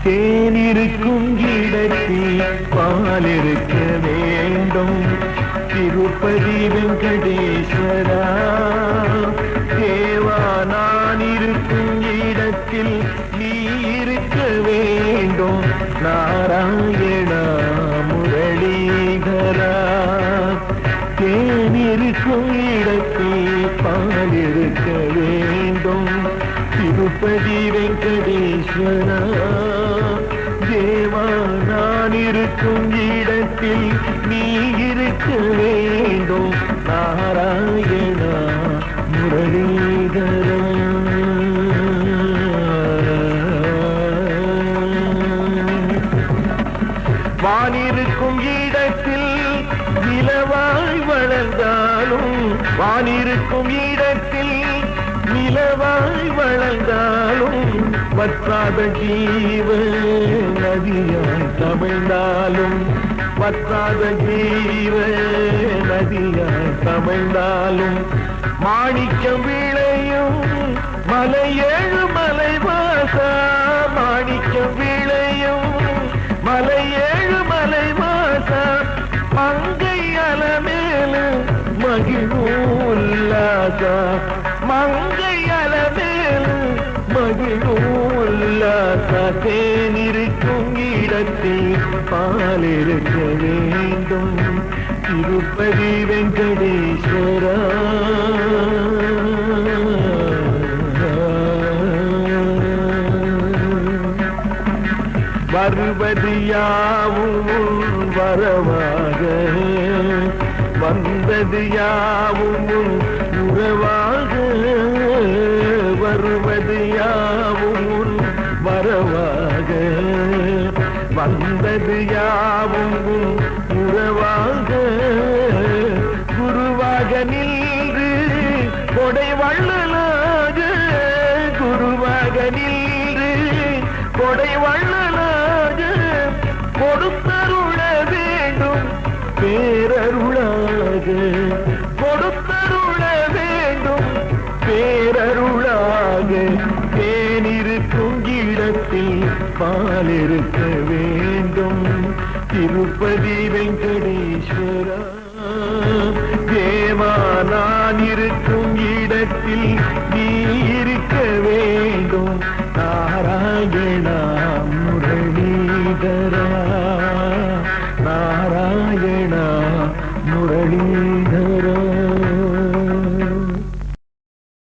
தேனிருக்கும் இடத்தில் பால் இருக்க வேண்டும். திருப்பதி வெங்கடேஸ்வரா தேவா, நான் இருக்கும் இடத்தில் நீ இருக்க வேண்டும். நாராயணா முரளீதரா, தேனிருக்கும் இடத்தில் பால் இருக்க வேண்டும். திருப்பதி வெங்கடேஸ்வரா தேவா, நான் இருக்கும் இடத்தில் நீ இருக்க வேண்டும். நாராயணா முரளீதரா, வானிருக்கும் இடத்தில் நிலவாய் வளர்ந்தாலும், வானிருக்கும் இடத்தில் நிலவாய் வளர்ந்தாலும், வற்றாத ஜீவ நதியாய் தமிழ்ந்தாலும், வற்றாத ஜீவ நதியாய் தமிழ்ந்தாலும், மாணிக்கம் விளையும் மலையேழு மலைவாசா, மாணிக்கம் விளையும் மலையேழு மலைவாசா, மங்கை அலமேலு மகிழ்வுல்லாசா, மங்கை அலமேலு மகிழ்வுல்லாசா, தேனிருக்கும் இடத்தில் பால் இருக்க வேண்டும். திருப்பதி வெங்கடேஸ்வரா வருவது யாவும் வரவாக, வந்தது யாவும் உறவாக, வருவது யாவும் வரவாக, வந்தது யாவும் உறவாக, குருவாக நின்று கொடை வள்ளலாக, குருவாக நின்று கொடை வள்ளலாக கொடுத்தருள வேண்டும். பேரருளாக கொடுத்தருள வேண்டும். பேரருளாக தேனிருக்கும் இடத்தில் பால் இருக்க வேண்டும். திருப்பதி வெங்கடேஸ்வரா தேவா, நான் இருக்கும் இடத்தில் நீ இருக்க வேண்டும். நாராயணா முரளீதரா, நாராயணா முரளீதரா.